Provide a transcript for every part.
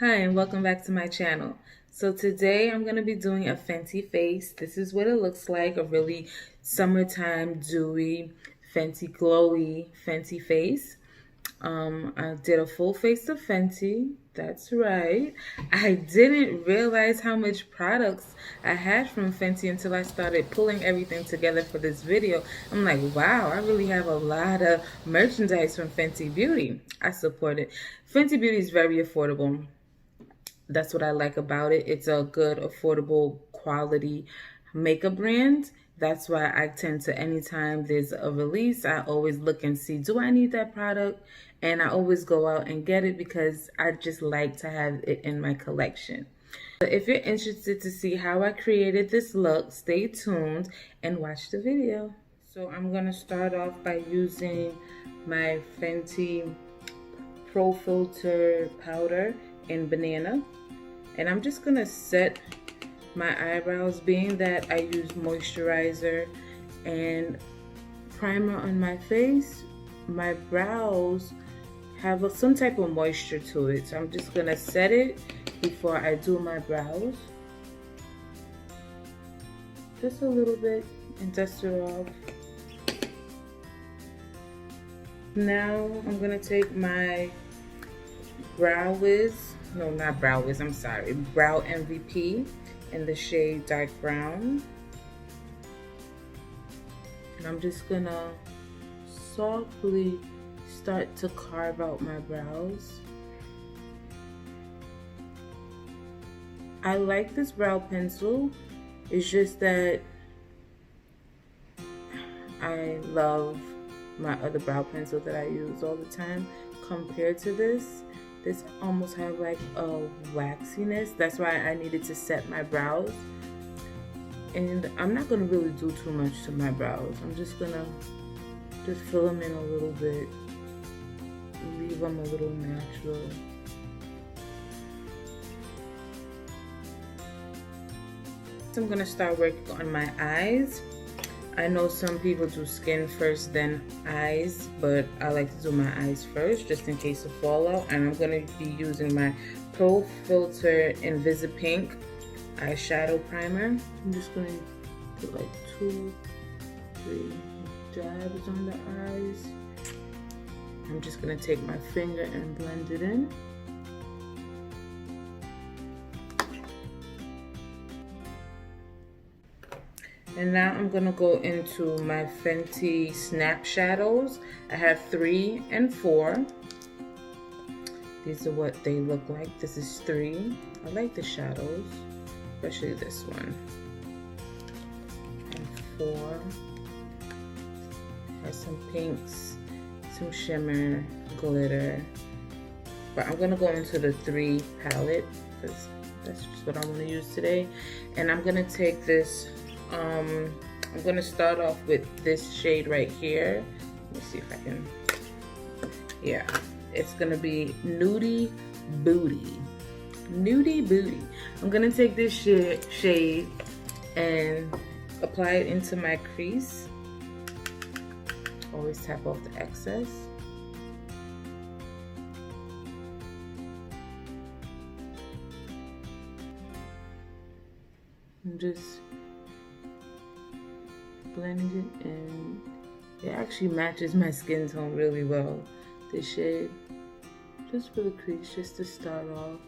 Hi and welcome back to my channel. So today I'm going to be doing a Fenty face. This is what it looks like, a really summertime dewy, Fenty glowy Fenty face. I did a full face of Fenty. That's right. I didn't realize how much products I had from Fenty until I started pulling everything together for this video. I'm like, wow, I really have a lot of merchandise from Fenty Beauty. I support it. Fenty Beauty is very affordable. That's what I like about it. It's a good, affordable, quality makeup brand. That's why I tend to, anytime there's a release, I always look and see, do I need that product? And I always go out and get it because I just like to have it in my collection. But if you're interested to see how I created this look, stay tuned and watch the video. So I'm going to start off by using my Fenty Pro Filter powder in banana, and I'm just gonna set my eyebrows, being that I use moisturizer and primer on my face. My brows have some type of moisture to it, so I'm just gonna set it before I do my brows, just a little bit, and dust it off. Now I'm gonna take my Brow MVP in the shade dark brown, and I'm just gonna softly start to carve out my brows. I like this brow pencil. It's just that I love my other brow pencil that I use all the time compared to this. This almost have like a waxiness. That's why I needed to set my brows. And I'm not gonna really do too much to my brows. I'm just gonna fill them in a little bit, leave them a little natural. So I'm gonna start working on my eyes. I know some people do skin first, then eyes, but I like to do my eyes first, just in case of fallout. And I'm gonna be using my Pro Filter Invisipink eyeshadow primer. I'm just gonna put like 2-3 dabs on the eyes. I'm just gonna take my finger and blend it in. And now I'm gonna go into my Fenty Snap Shadows. I have 3 and 4. These are what they look like. This is 3. I like the shadows, especially this one. And 4. Has some pinks, some shimmer, glitter. But I'm gonna go into the 3 palette because that's just what I want to use today. And I'm gonna take this. I'm going to start off with this shade right here. Let me see if I can. Yeah, it's going to be Nudie Booty. Nudie Booty. I'm going to take this shade and apply it into my crease. Always tap off the excess. And just blending it, and it actually matches my skin tone really well, this shade. Just for the crease, just to start off.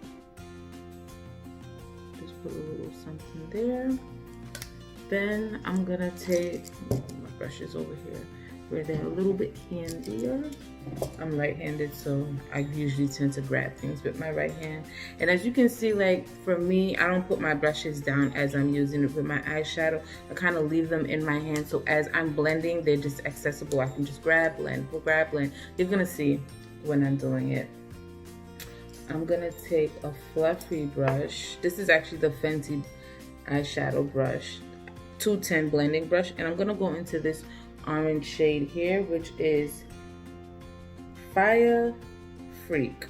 Just put a little something there. Then I'm gonna take, my brush is over here, where they're a little bit handier. I'm right-handed, so I usually tend to grab things with my right hand. And as you can see, like for me, I don't put my brushes down as I'm using it with my eyeshadow. I kind of leave them in my hand, so as I'm blending, they're just accessible. I can just grab, blend, grab, blend. You're gonna see when I'm doing it. I'm gonna take a fluffy brush. This is actually the Fenty eyeshadow brush, 210 blending brush, and I'm gonna go into this orange shade here, which is Fire Freak.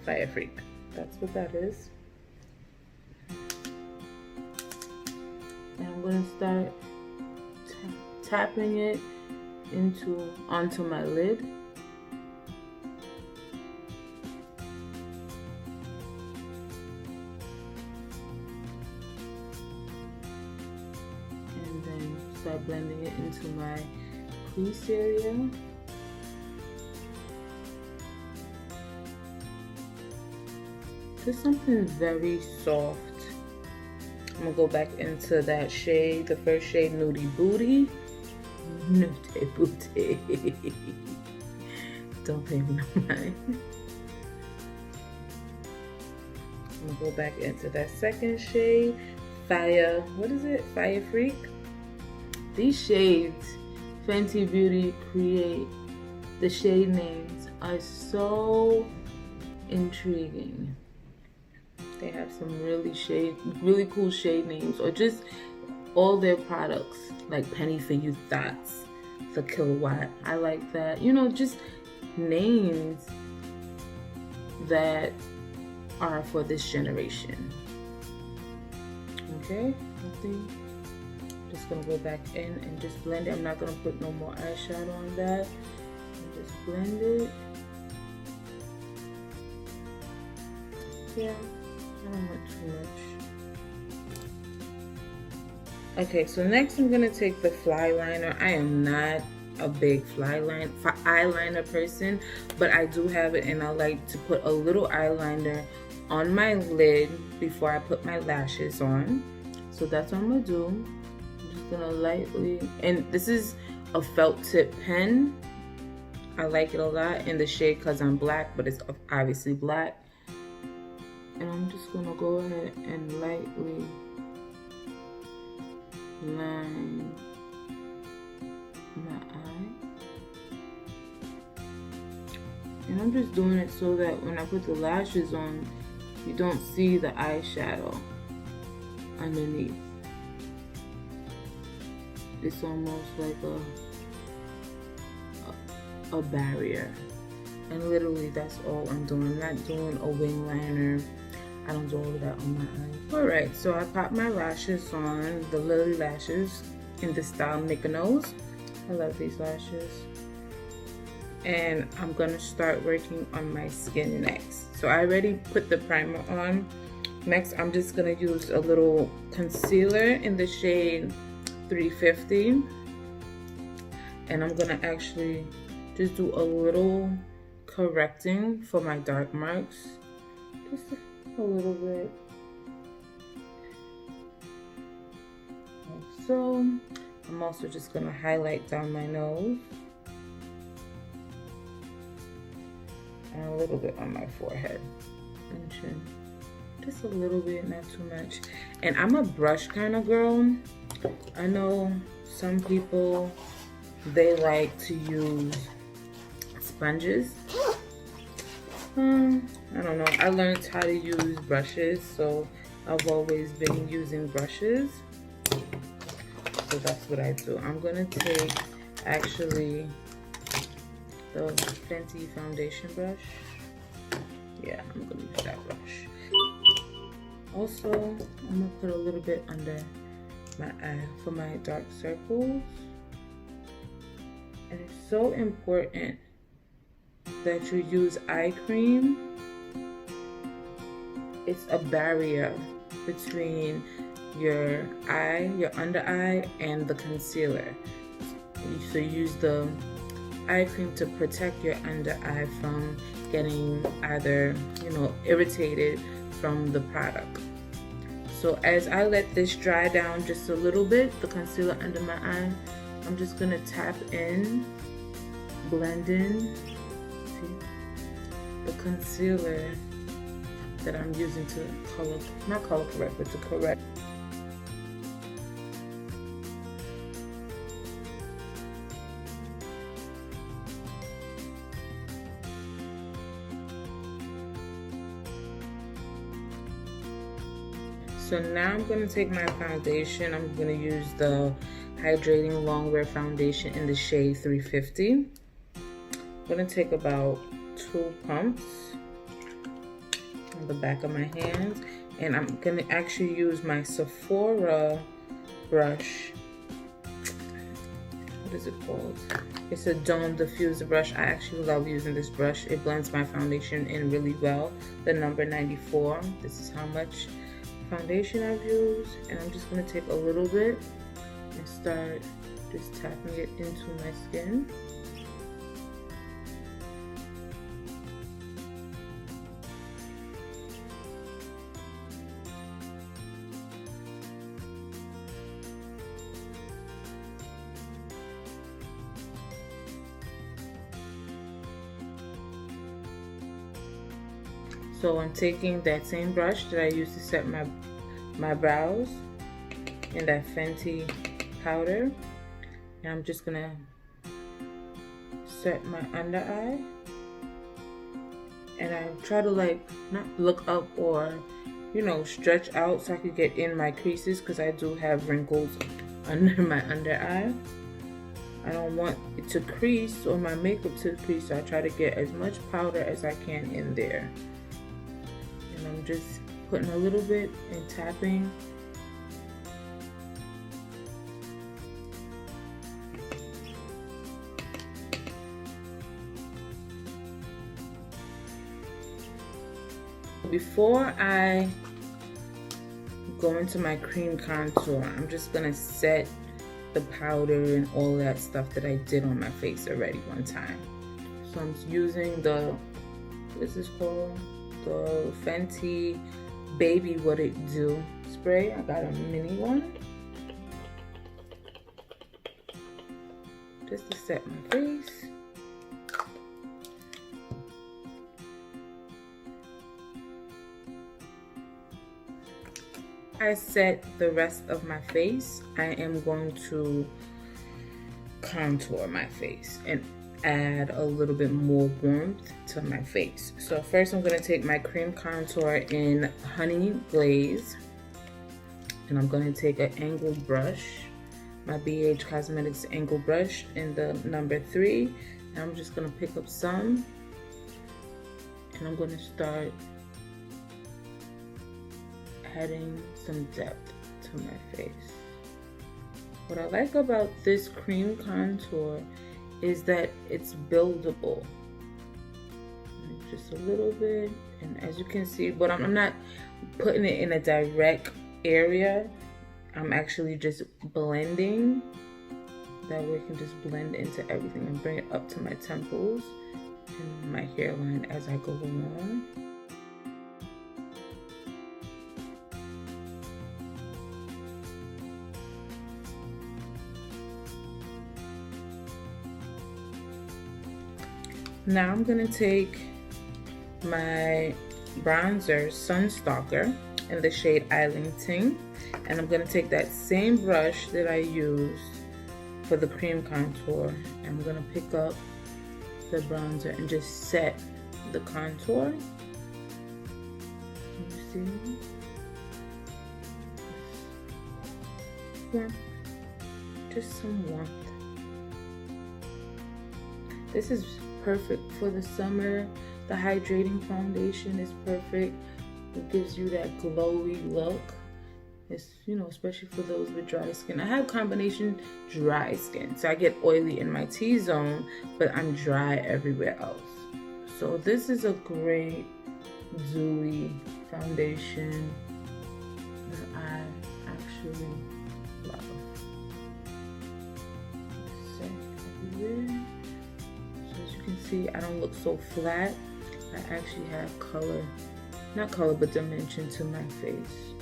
Fire Freak. That's what that is. And I'm gonna start tapping it onto my lid. start blending it into my crease area. Just something very soft. I'm gonna go back into that shade, the first shade, Nudie Booty. Nudie Booty. Don't pay me no mind. I'm gonna go back into that second shade, Fire, what is it? Fire Freak? These shades, Fenty Beauty create, the shade names are so intriguing. They have some really cool shade names, or just all their products, like Penny for You Thoughts, the Kilowatt. I like that. You know, just names that are for this generation. Okay, I think I'm just gonna go back in and just blend it. I'm not gonna put no more eyeshadow on that. Just blend it. Yeah, I don't want too much. Okay, so next I'm gonna take the fly liner. I am not a big eyeliner person, but I do have it, and I like to put a little eyeliner on my lid before I put my lashes on. So that's what I'm gonna do. I'm just gonna lightly, and this is a felt tip pen. I like it a lot in the shade Cause I'm Black, but it's obviously black. And I'm just gonna go ahead and lightly line my eye. And I'm just doing it so that when I put the lashes on, you don't see the eyeshadow underneath. It's almost like a barrier. And literally that's all I'm doing. I'm not doing a wing liner. I don't do all of that on my eye. Alright, so I popped my lashes on, the Lily lashes in the style Mykonos. I love these lashes. And I'm gonna start working on my skin next. So I already put the primer on. Next, I'm just gonna use a little concealer in the shade 350. And I'm gonna actually just do a little correcting for my dark marks. Just a little bit. Like so. I'm also just gonna highlight down my nose. And a little bit on my forehead and chin. Just a little bit, not too much. And I'm a brush kind of girl. I know some people, they like to use sponges. I don't know. I learned how to use brushes, so I've always been using brushes. So that's what I do. I'm gonna take actually the Fenty foundation brush. Yeah, I'm gonna use that brush. Also, I'm gonna put a little bit under my eye for my dark circles. And it's so important that you use eye cream. It's a barrier between your eye, your under eye, and the concealer. So use the eye cream to protect your under eye from getting either, irritated from the product. So as I let this dry down just a little bit, the concealer under my eye, I'm just gonna tap in, blend in, see, the concealer that I'm using to not color correct, but to correct. So now I'm going to take my foundation. I'm going to use the Hydrating Longwear Foundation in the shade 350. I'm going to take about 2 pumps on the back of my hands. And I'm going to actually use my Sephora brush. What is it called? It's a Dome Diffuser brush. I actually love using this brush. It blends my foundation in really well. The number 94. This is how much foundation I've used, and I'm just going to take a little bit and start just tapping it into my skin. So I'm taking that same brush that I used to set my brows in that Fenty powder, and I'm just gonna set my under eye, and I try to like not look up or stretch out so I could get in my creases, because I do have wrinkles under my under eye. I don't want it to crease or my makeup to crease, so I try to get as much powder as I can in there. And I'm just putting a little bit and tapping. Before I go into my cream contour, I'm just gonna set the powder and all that stuff that I did on my face already one time. So I'm using the, this is called the Fenty Baby What It Do spray. I got a mini one just to set my face. I set the rest of my face. I am going to contour my face and add a little bit more warmth to my face. So first I'm going to take my cream contour in Honey Glaze, and I'm going to take an angled brush, my BH Cosmetics angled brush in the number 3, and I'm just going to pick up some, and I'm going to start adding some depth to my face. What I like about this cream contour is that it's buildable. Just a little bit, and as you can see, but I'm not putting it in a direct area. I'm actually just blending. That way I can just blend into everything and bring it up to my temples and my hairline as I go along. Now I'm gonna take my bronzer Sunstalker in the shade Island Ting, and I'm gonna take that same brush that I used for the cream contour, and I'm gonna pick up the bronzer and just set the contour. You see? Yeah. Just some warmth. This is perfect for the summer. The hydrating foundation is perfect. It gives you that glowy look. It's, especially for those with dry skin. I have combination dry skin, so I get oily in my T-zone, but I'm dry everywhere else. So this is a great dewy foundation that I actually love. Set everywhere. See, I don't look so flat. I actually have color, not color, but dimension to my face.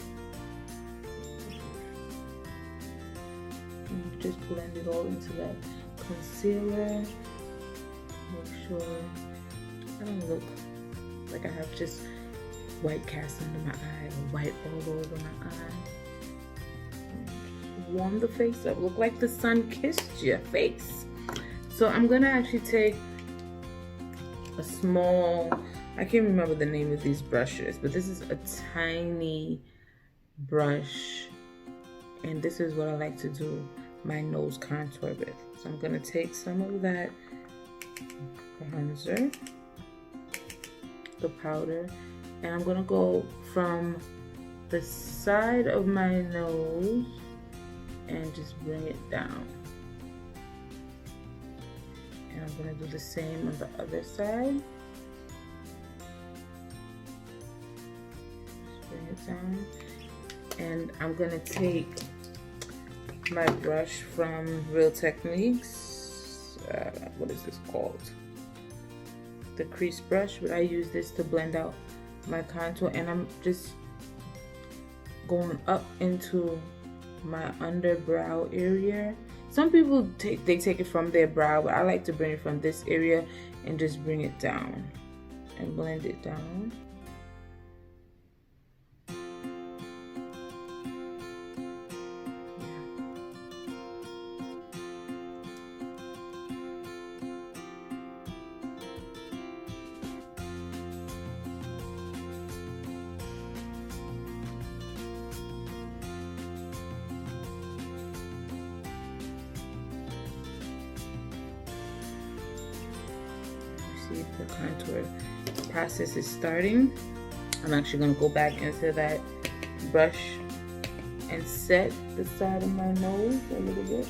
And just blend it all into that concealer. Make sure I don't look like I have just white cast under my eye or white all over my eye. Just warm the face up. Look like the sun kissed your face. So I'm gonna actually take a small, I can't remember the name of these brushes, but this is a tiny brush, and this is what I like to do my nose contour with. So I'm gonna take some of that bronzer, the powder, and I'm gonna go from the side of my nose and just bring it down. And I'm going to do the same on the other side. Just bring it down. And I'm going to take my brush from Real Techniques. What is this called? The crease brush, but I use this to blend out my contour, and I'm just going up into my underbrow area. Some people take it from their brow, but I like to bring it from this area and just bring it down and blend it down. See, the contour process is starting. I'm actually going to go back into that brush and set the side of my nose a little bit.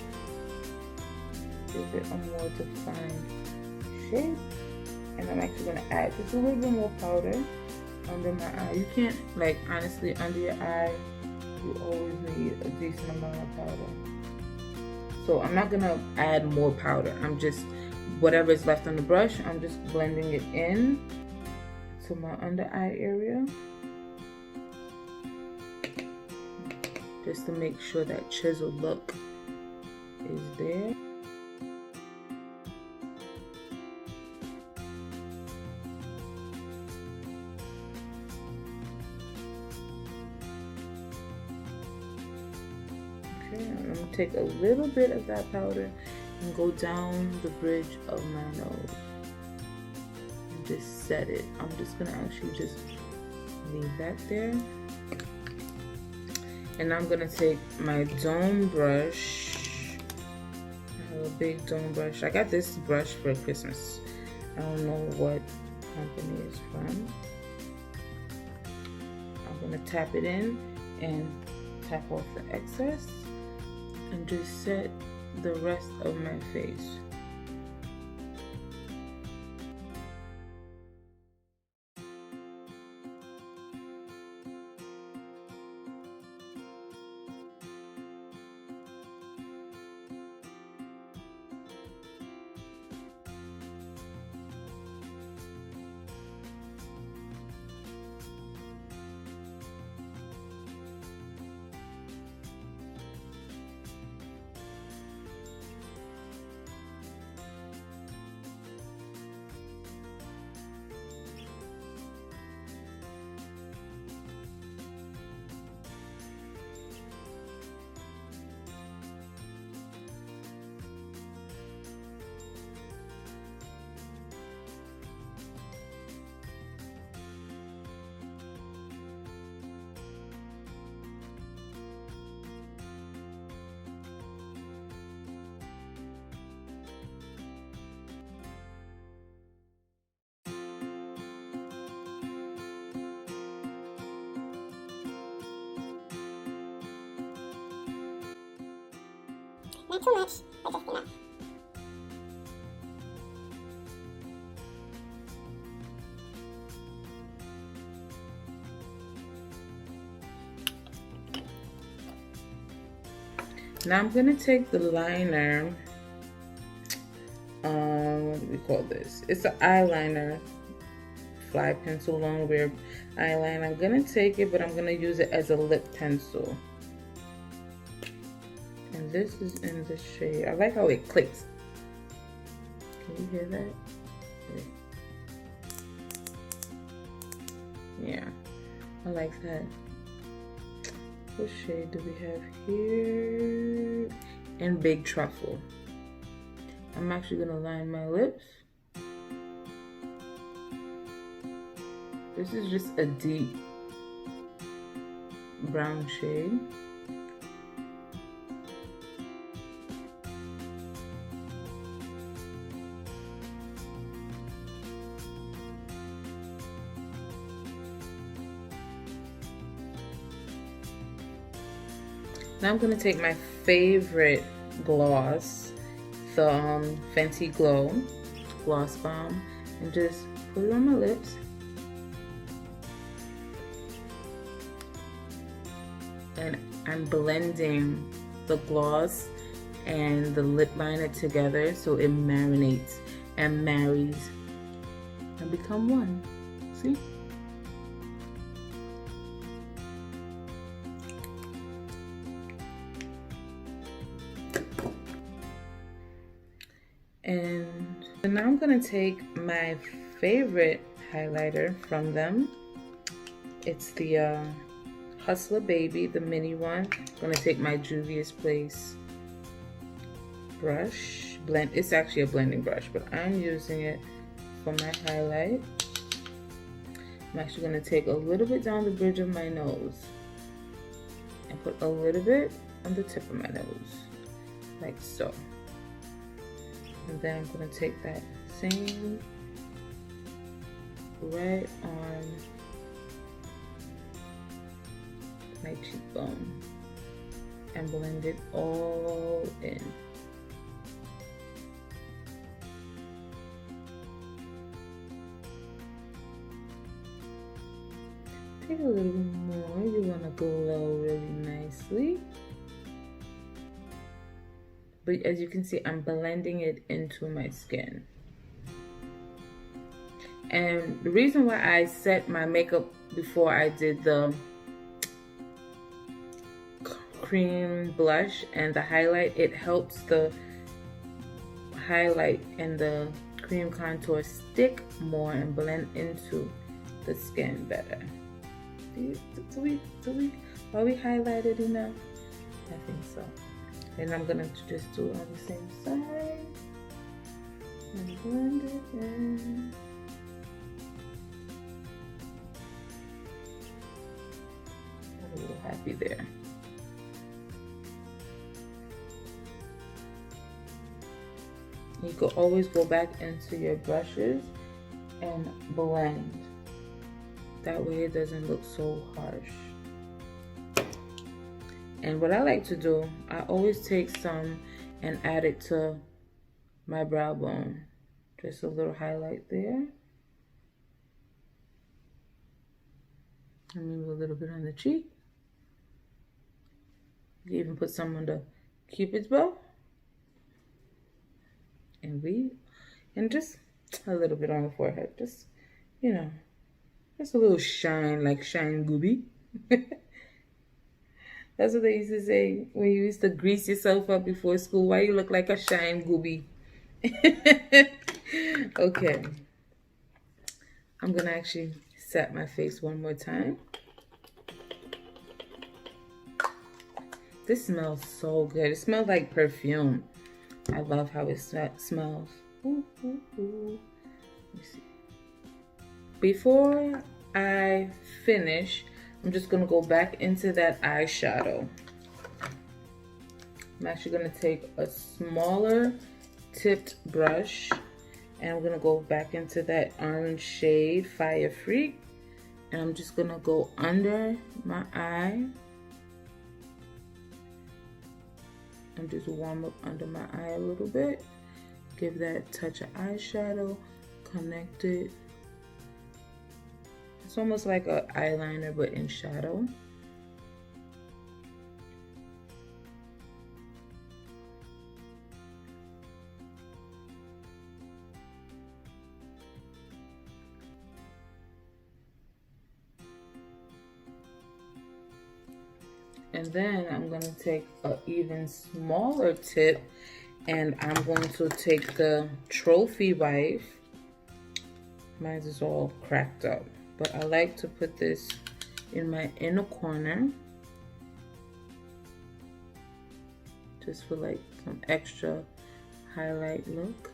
Give it a more defined shape. And I'm actually going to add just a little bit more powder under my eye. You can't, like, honestly, under your eye, you always need a decent amount of powder. So I'm not going to add more powder. I'm just, whatever is left on the brush, I'm just blending it in to my under eye area, just to make sure that chisel look is there. Okay, I'm gonna take a little bit of that powder and go down the bridge of my nose and just set it. I'm just gonna actually just leave that there. And I'm gonna take my dome brush. I have a big dome brush. I got this brush for Christmas. I don't know what company it's from. I'm gonna tap it in and tap off the excess and just set the rest of my face. Not too much, but just enough. Now I'm gonna take the liner. What do we call this? It's an eyeliner, fly pencil, long wear eyeliner. I'm gonna take it, but I'm gonna use it as a lip pencil. And this is in the shade. I like how it clicks. Can you hear that? Yeah, I like that. What shade do we have here? And Big Truffle. I'm actually gonna line my lips. This is just a deep brown shade. Now I'm gonna take my favorite gloss, the Fenty Gloss Bomb, and just put it on my lips. And I'm blending the gloss and the lip liner together so it marinates and marries and become one. See? And so now I'm gonna take my favorite highlighter from them. It's the Hustler Baby, the mini one. I'm gonna take my Juvia's Place brush. It's actually a blending brush, but I'm using it for my highlight. I'm actually gonna take a little bit down the bridge of my nose and put a little bit on the tip of my nose, like so. And then I'm gonna take that same right on my cheekbone and blend it all in. Take a little bit more. You want to glow really nicely. But as you can see, I'm blending it into my skin. And the reason why I set my makeup before I did the cream blush and the highlight, it helps the highlight and the cream contour stick more and blend into the skin better. Are we highlighted enough? I think so. And I'm gonna just do it on the same side and blend it in. I'm a little happy there. You can always go back into your brushes and blend. That way it doesn't look so harsh. And what I like to do, I always take some and add it to my brow bone. Just a little highlight there. And maybe a little bit on the cheek. You can even put some on the Cupid's bow. And just a little bit on the forehead. Just, you know, just a little shine, like shine gooby. That's what they used to say when you used to grease yourself up before school. Why you look like a shine gooby? Okay. I'm gonna actually set my face one more time. This smells so good. It smells like perfume. I love how it smells. Ooh, ooh, ooh. Let me see. Before I finish, I'm just gonna go back into that eyeshadow. I'm actually gonna take a smaller tipped brush and I'm gonna go back into that orange shade, Fire Freak, and I'm just gonna go under my eye. And just warm up under my eye a little bit. Give that touch of eyeshadow, connect it. It's almost like an eyeliner, but in shadow. And then I'm going to take an even smaller tip and I'm going to take the Trophy Wife. Mine is all cracked up, but I like to put this in my inner corner just for like some extra highlight look,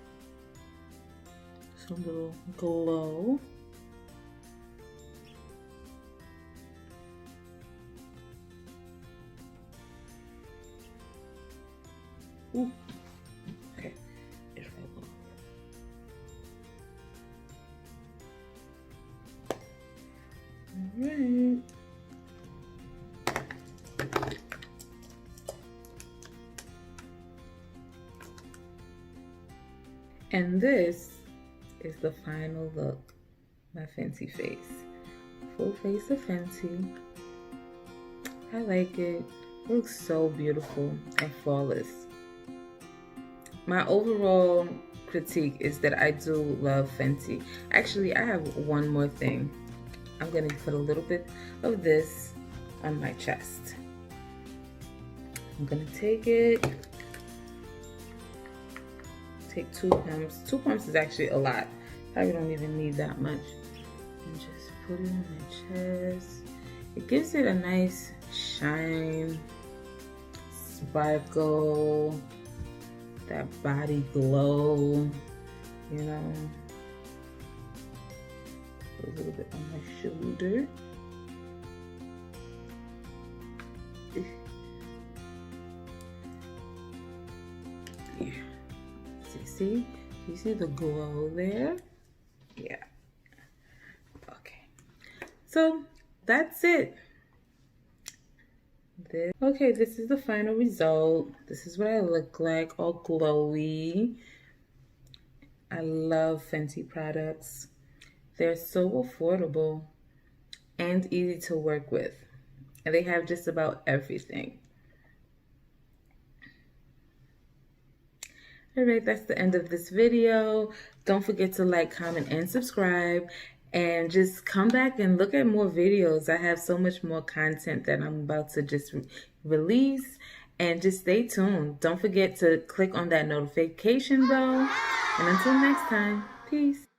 some little glow. Ooh. Okay, it fell off. All right. And this is the final look, my Fenty face. Full face of Fenty. I like it. It looks so beautiful and flawless. My overall critique is that I do love Fenty. Actually, I have one more thing. I'm going to put a little bit of this on my chest. I'm going to take it. Take 2 pumps. 2 pumps is actually a lot. Probably don't even need that much. And just put it on my chest. It gives it a nice shine, sparkle, that body glow, you know. A little bit on my shoulder. Yeah. See? You see the glow there? Yeah. Okay. So that's it. Okay, this is the final result. This is what I look like, all glowy. I love Fenty products. They're so affordable and easy to work with. And they have just about everything. All right, that's the end of this video. Don't forget to like, comment, and subscribe. And just come back and look at more videos. I have so much more content that I'm about to just release. And just stay tuned. Don't forget to click on that notification bell. And until next time, peace.